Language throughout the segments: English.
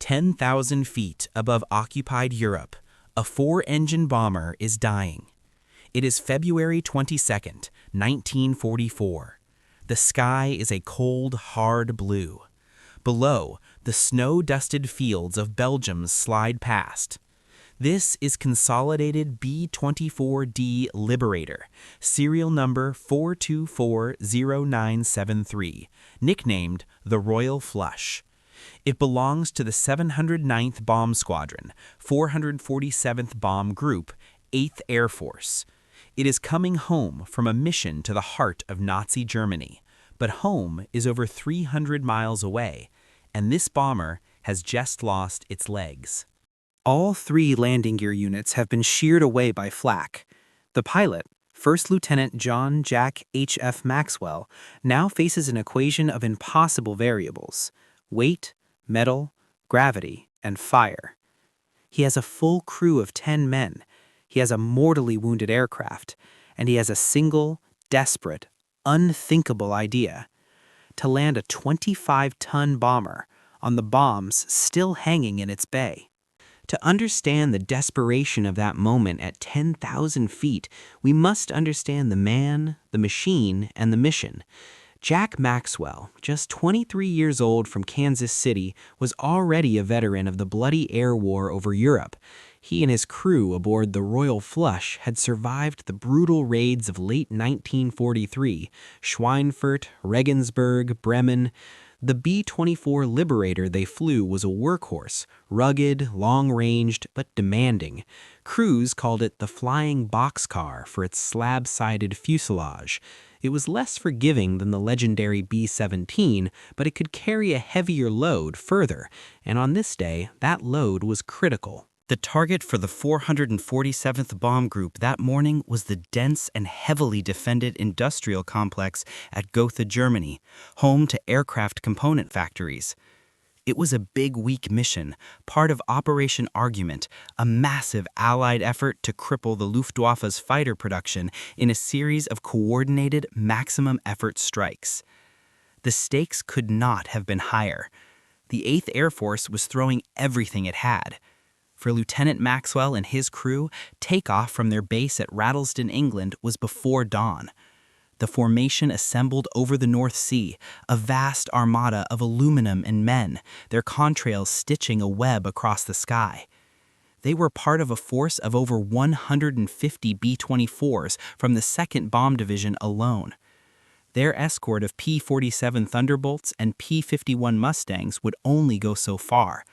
10,000 feet above occupied Europe, a four-engine bomber is dying. It is February 22nd, 1944. The sky is a cold, hard blue. Below, the snow-dusted fields of Belgium slide past. This is Consolidated B-24D Liberator, serial number 4240973, nicknamed the Royal Flush. It belongs to the 709th Bomb Squadron, 447th Bomb Group, 8th Air Force. It is coming home from a mission to the heart of Nazi Germany, but home is over 300 miles away, and this bomber has just lost its legs. All three landing gear units have been sheared away by flak. The pilot, First Lieutenant John Jack H.F. Maxwell, now faces an equation of impossible variables: weight, metal, gravity, and fire. He has a full crew of 10 men. He has a mortally wounded aircraft, and he has a single, desperate, unthinkable idea: to land a 25-ton bomber on the bombs still hanging in its bay. To understand the desperation of that moment at 10,000 feet, we must understand the man, the machine, and the mission. Jack Maxwell, just 23 years old from Kansas City, was already a veteran of the bloody air war over Europe. He and his crew aboard the Royal Flush had survived the brutal raids of late 1943, Schweinfurt, Regensburg, Bremen. The B-24 Liberator they flew was a workhorse, rugged, long-ranged, but demanding. Crews called it the flying boxcar for its slab-sided fuselage. It was less forgiving than the legendary B-17, but it could carry a heavier load further, and on this day, that load was critical. The target for the 447th Bomb Group that morning was the dense and heavily defended industrial complex at Gotha, Germany, home to aircraft component factories. It was a big week mission, part of Operation Argument, a massive Allied effort to cripple the Luftwaffe's fighter production in a series of coordinated maximum effort strikes. The stakes could not have been higher. The 8th Air Force was throwing everything it had. For Lieutenant Maxwell and his crew, takeoff from their base at Rattlesden, England, was before dawn. The formation assembled over the North Sea, a vast armada of aluminum and men, their contrails stitching a web across the sky. They were part of a force of over 150 B-24s from the 2nd Bomb Division alone. Their escort of P-47 Thunderbolts and P-51 Mustangs would only go so far.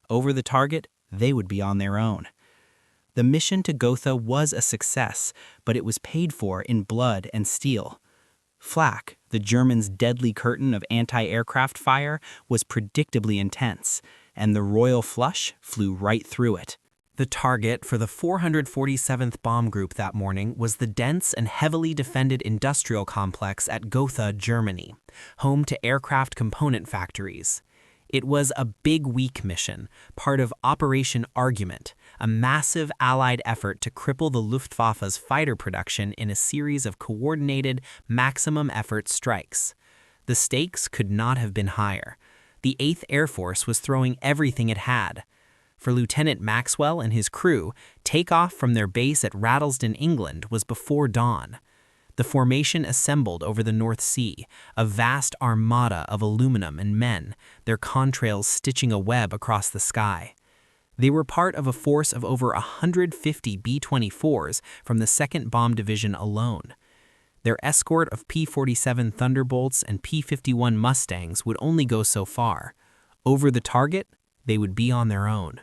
Over the target, they would be on their own. The mission to Gotha was a success, but it was paid for in blood and steel. Flak, the Germans' deadly curtain of anti-aircraft fire, was predictably intense, and the Royal Flush flew right through it. The target for the 447th Bomb Group that morning was the dense and heavily defended industrial complex at Gotha, Germany, home to aircraft component factories. It was a big week mission, part of Operation Argument, a massive Allied effort to cripple the Luftwaffe's fighter production in a series of coordinated, maximum effort strikes. The stakes could not have been higher. The 8th Air Force was throwing everything it had. For Lieutenant Maxwell and his crew, takeoff from their base at Rattlesden, England, was before dawn. The formation assembled over the North Sea, a vast armada of aluminum and men, their contrails stitching a web across the sky. They were part of a force of over 150 B-24s from the 2nd Bomb Division alone. Their escort of P-47 Thunderbolts and P-51 Mustangs would only go so far. Over the target, they would be on their own.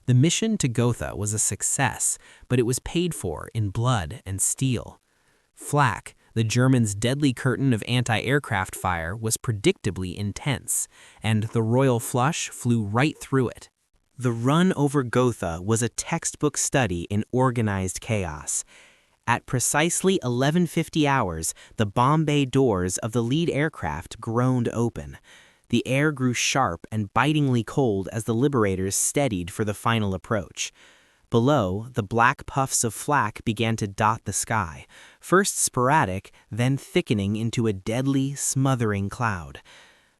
The mission to Gotha was a success, but it was paid for in blood and steel. Flak, the Germans' deadly curtain of anti-aircraft fire, was predictably intense, and the Royal Flush flew right through it. The run over Gotha was a textbook study in organized chaos. At precisely 11:50 hours, the bomb bay doors of the lead aircraft groaned open. The air grew sharp and bitingly cold as the Liberators steadied for the final approach. Below, the black puffs of flak began to dot the sky, first sporadic, then thickening into a deadly, smothering cloud.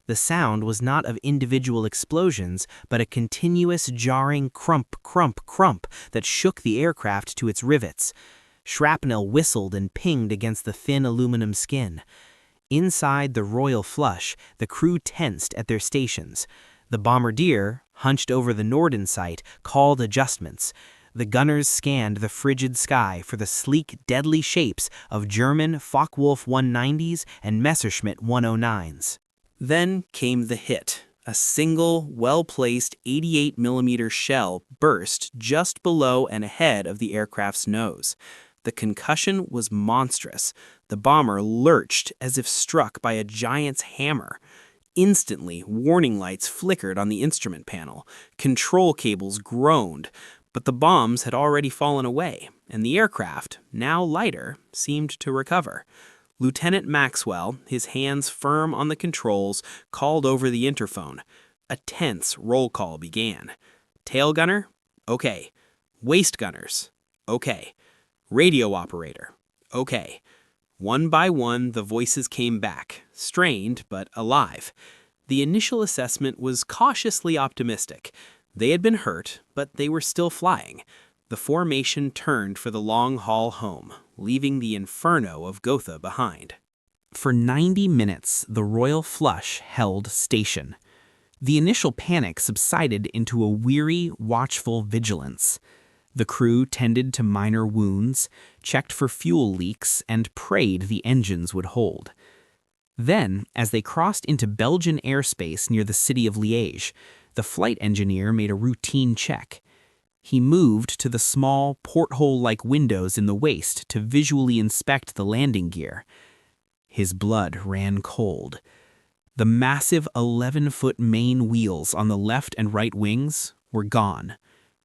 The sound was not of individual explosions, but a continuous jarring crump, crump, crump that shook the aircraft to its rivets. Shrapnel whistled and pinged against the thin aluminum skin. Inside the Royal Flush, the crew tensed at their stations. The bombardier, hunched over the Norden sight, called adjustments. The gunners scanned the frigid sky for the sleek, deadly shapes of German Focke-Wulf 190s and Messerschmitt 109s. Then came the hit. A single, well-placed 88mm shell burst just below and ahead of the aircraft's nose. The concussion was monstrous. The bomber lurched as if struck by a giant's hammer. Instantly, warning lights flickered on the instrument panel. Control cables groaned, but the bombs had already fallen away, and the aircraft, now lighter, seemed to recover. Lieutenant Maxwell, his hands firm on the controls, called over the interphone. A tense roll call began. Tail gunner? Okay. Waist gunners? Okay. Radio operator? Okay. One by one, the voices came back, strained but alive. The initial assessment was cautiously optimistic. They had been hurt, but they were still flying. The formation turned for the long haul home, leaving the inferno of Gotha behind. For 90 minutes, the Royal Flush held station. The initial panic subsided into a weary, watchful vigilance. The crew tended to minor wounds, checked for fuel leaks, and prayed the engines would hold. Then, as they crossed into Belgian airspace near the city of Liège, the flight engineer made a routine check. He moved to the small, porthole-like windows in the waist to visually inspect the landing gear. His blood ran cold. The massive 11-foot main wheels on the left and right wings were gone.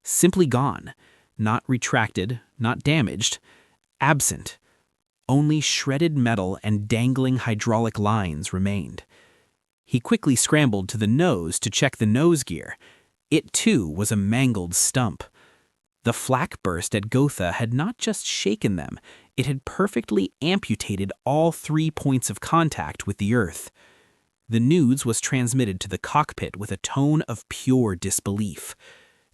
Simply gone. Not retracted, not damaged. Absent. Only shredded metal and dangling hydraulic lines remained. He quickly scrambled to the nose to check the nose gear. It, too, was a mangled stump. The flak burst at Gotha had not just shaken them, it had perfectly amputated all 3 points of contact with the Earth. The news was transmitted to the cockpit with a tone of pure disbelief.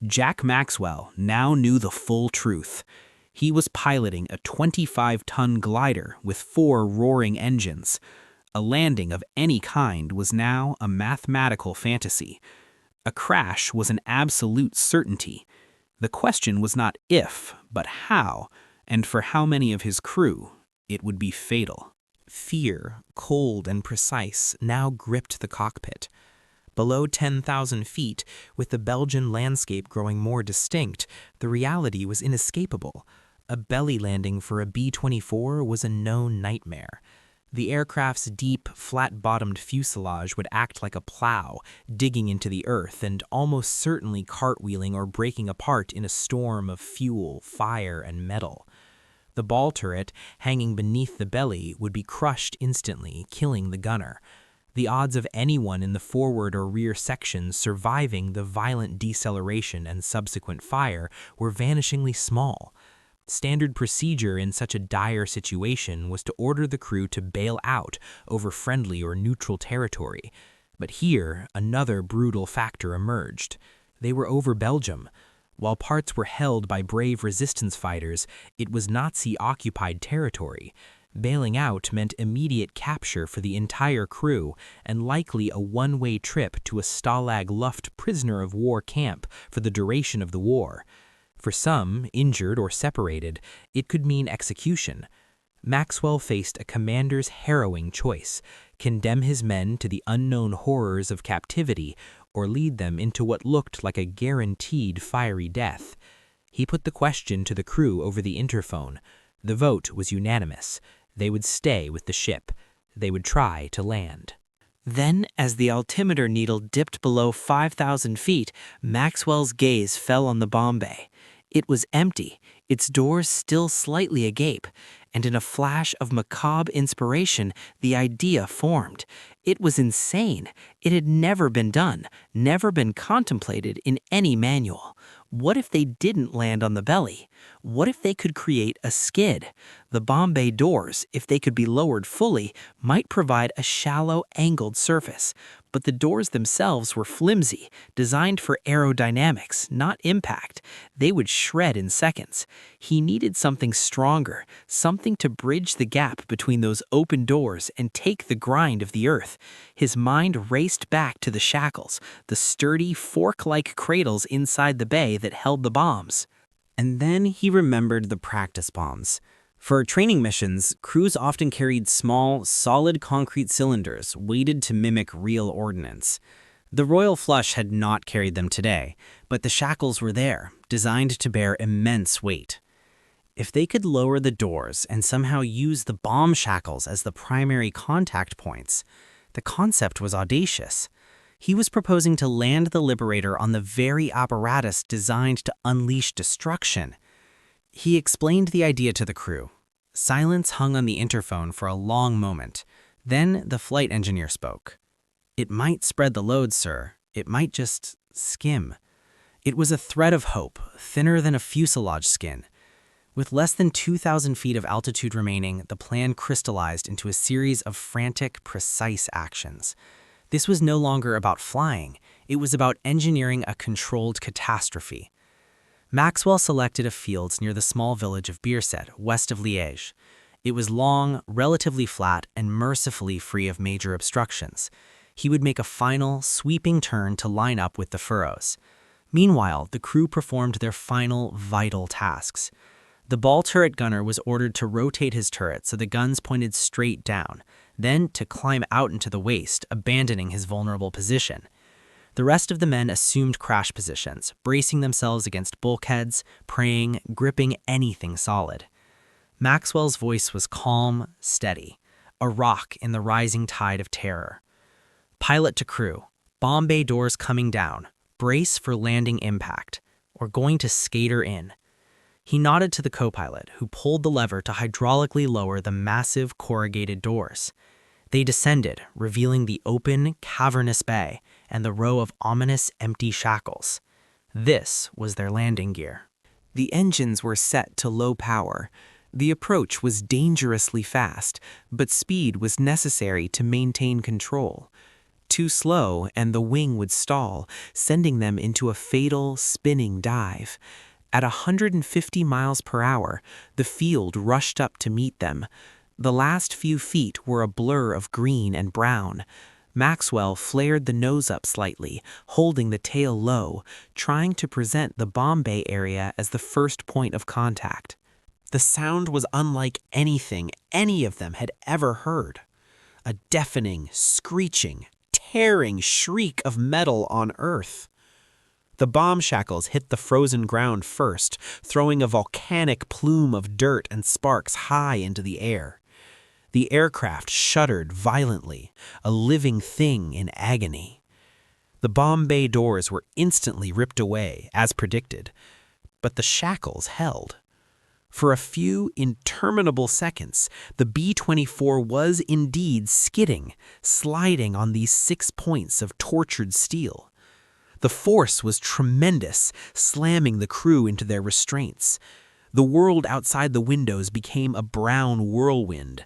Jack Maxwell now knew the full truth. He was piloting a 25-ton glider with 4 roaring engines. A landing of any kind was now a mathematical fantasy. A crash was an absolute certainty. The question was not if, but how, and for how many of his crew it would be fatal. Fear, cold and precise, now gripped the cockpit. Below 10,000 feet, with the Belgian landscape growing more distinct, the reality was inescapable. A belly landing for a B-24 was a known nightmare. The aircraft's deep, flat-bottomed fuselage would act like a plow, digging into the earth and almost certainly cartwheeling or breaking apart in a storm of fuel, fire, and metal. The ball turret, hanging beneath the belly, would be crushed instantly, killing the gunner. The odds of anyone in the forward or rear sections surviving the violent deceleration and subsequent fire were vanishingly small. Standard procedure in such a dire situation was to order the crew to bail out over friendly or neutral territory. But here, another brutal factor emerged. They were over Belgium. While parts were held by brave resistance fighters, it was Nazi-occupied territory. Bailing out meant immediate capture for the entire crew and likely a one-way trip to a Stalag Luft prisoner of war camp for the duration of the war. For some, injured or separated, it could mean execution. Maxwell faced a commander's harrowing choice: condemn his men to the unknown horrors of captivity or lead them into what looked like a guaranteed fiery death. He put the question to the crew over the interphone. The vote was unanimous. They would stay with the ship. They would try to land. Then, as the altimeter needle dipped below 5,000 feet, Maxwell's gaze fell on the bomb bay. It was empty, its doors still slightly agape, and in a flash of macabre inspiration, the idea formed. It was insane. It had never been done, never been contemplated in any manual. What if they didn't land on the belly? What if they could create a skid? The bomb bay doors, if they could be lowered fully, might provide a shallow, angled surface. But the doors themselves were flimsy, designed for aerodynamics, not impact. They would shred in seconds. He needed something stronger, something to bridge the gap between those open doors and take the grind of the earth. His mind raced back to the shackles, the sturdy, fork-like cradles inside the bay that held the bombs. And then he remembered the practice bombs. For training missions, crews often carried small, solid concrete cylinders weighted to mimic real ordnance. The Royal Flush had not carried them today, but the shackles were there, designed to bear immense weight. If they could lower the doors and somehow use the bomb shackles as the primary contact points, the concept was audacious. He was proposing to land the Liberator on the very apparatus designed to unleash destruction. He explained the idea to the crew. Silence hung on the interphone for a long moment. Then the flight engineer spoke. "It might spread the load, sir. It might just skim." It was a thread of hope, thinner than a fuselage skin. With less than 2,000 feet of altitude remaining, the plan crystallized into a series of frantic, precise actions. This was no longer about flying. It was about engineering a controlled catastrophe. Maxwell selected a field near the small village of Bierset, west of Liège. It was long, relatively flat, and mercifully free of major obstructions. He would make a final, sweeping turn to line up with the furrows. Meanwhile, the crew performed their final, vital tasks. The ball turret gunner was ordered to rotate his turret so the guns pointed straight down, then to climb out into the waist, abandoning his vulnerable position. The rest of the men assumed crash positions, bracing themselves against bulkheads, praying, gripping anything solid. Maxwell's voice was calm, steady, a rock in the rising tide of terror. Pilot to crew, bomb bay doors coming down, brace for landing impact, or going to skater in. He nodded to the co-pilot, who pulled the lever to hydraulically lower the massive corrugated doors. They descended, revealing the open, cavernous bay and the row of ominous empty shackles. This was their landing gear. The engines were set to low power. The approach was dangerously fast, but speed was necessary to maintain control. Too slow, and the wing would stall, sending them into a fatal, spinning dive. At 150 miles per hour, the field rushed up to meet them. The last few feet were a blur of green and brown. Maxwell flared the nose up slightly, holding the tail low, trying to present the bomb bay area as the first point of contact. The sound was unlike anything any of them had ever heard. A deafening, screeching, tearing shriek of metal on Earth. The bomb shackles hit the frozen ground first, throwing a volcanic plume of dirt and sparks high into the air. The aircraft shuddered violently, a living thing in agony. The bomb bay doors were instantly ripped away, as predicted, but the shackles held. For a few interminable seconds, the B-24 was indeed skidding, sliding on these 6 points of tortured steel. The force was tremendous, slamming the crew into their restraints. The world outside the windows became a brown whirlwind.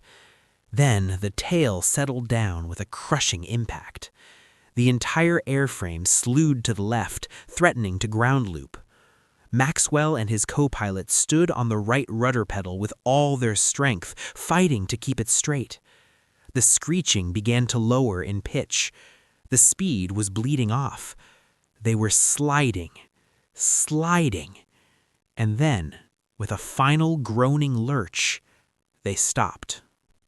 Then the tail settled down with a crushing impact. The entire airframe slewed to the left, threatening to ground loop. Maxwell and his co-pilot stood on the right rudder pedal with all their strength, fighting to keep it straight. The screeching began to lower in pitch. The speed was bleeding off. They were sliding, and then, with a final groaning lurch, they stopped.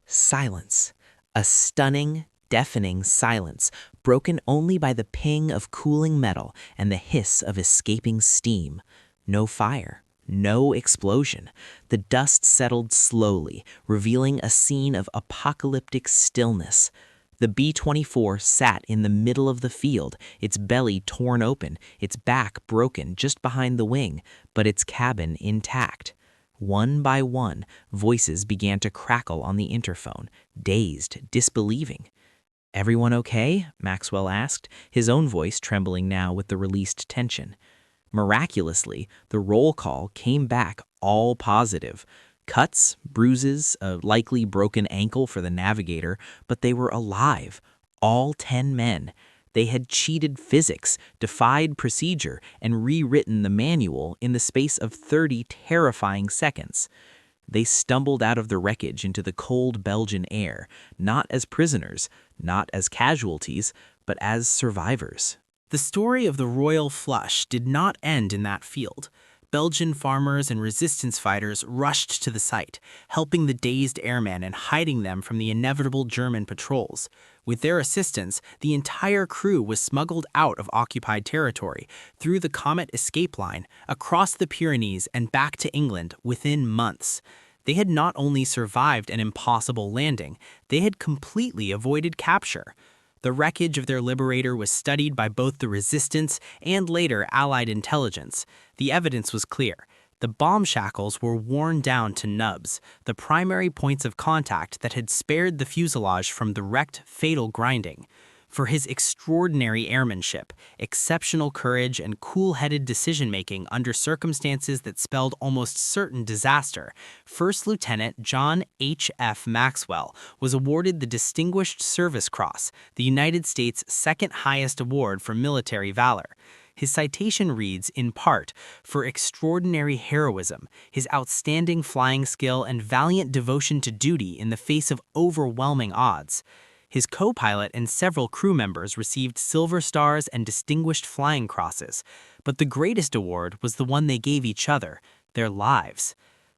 Silence. A stunning, deafening silence, broken only by the ping of cooling metal and the hiss of escaping steam. No fire, no explosion. The dust settled slowly, revealing a scene of apocalyptic stillness. The B-24 sat in the middle of the field, its belly torn open, its back broken just behind the wing, but its cabin intact. One by one, voices began to crackle on the interphone, dazed, disbelieving. "Everyone okay?" Maxwell asked, his own voice trembling now with the released tension. Miraculously, the roll call came back all positive. Cuts, bruises, a likely broken ankle for the navigator, but they were alive, All 10 men. They had cheated physics, defied procedure, and rewritten the manual in the space of 30 terrifying seconds. They stumbled out of the wreckage into the cold Belgian air, not as prisoners, not as casualties, but as survivors. The story of the Royal Flush did not end in that field. Belgian farmers and resistance fighters rushed to the site, helping the dazed airmen and hiding them from the inevitable German patrols. With their assistance, the entire crew was smuggled out of occupied territory, through the Comet escape line, across the Pyrenees and back to England within months. They had not only survived an impossible landing, they had completely avoided capture. The wreckage of their liberator was studied by both the resistance and later Allied intelligence. The evidence was clear. The bomb shackles were worn down to nubs, the primary points of contact that had spared the fuselage from direct, fatal grinding. For his extraordinary airmanship, exceptional courage, and cool-headed decision-making under circumstances that spelled almost certain disaster, First Lieutenant John H.F. Maxwell was awarded the Distinguished Service Cross, the United States' second-highest award for military valor. His citation reads, in part, for extraordinary heroism, his outstanding flying skill, and valiant devotion to duty in the face of overwhelming odds. His co-pilot and several crew members received Silver Stars and Distinguished Flying Crosses, but the greatest award was the one they gave each other, their lives.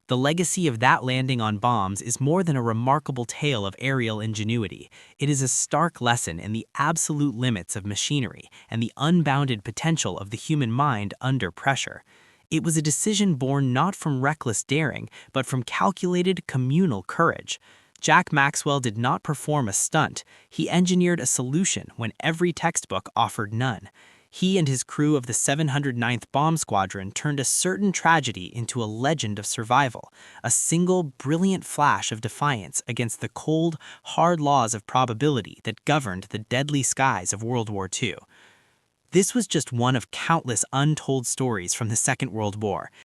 The legacy of that landing on bombs is more than a remarkable tale of aerial ingenuity. It is a stark lesson in the absolute limits of machinery and the unbounded potential of the human mind under pressure. It was a decision born not from reckless daring, but from calculated communal courage. Jack Maxwell did not perform a stunt. He engineered a solution when every textbook offered none. He and his crew of the 709th Bomb Squadron turned a certain tragedy into a legend of survival, a single brilliant flash of defiance against the cold, hard laws of probability that governed the deadly skies of World War II. This was just one of countless untold stories from the Second World War.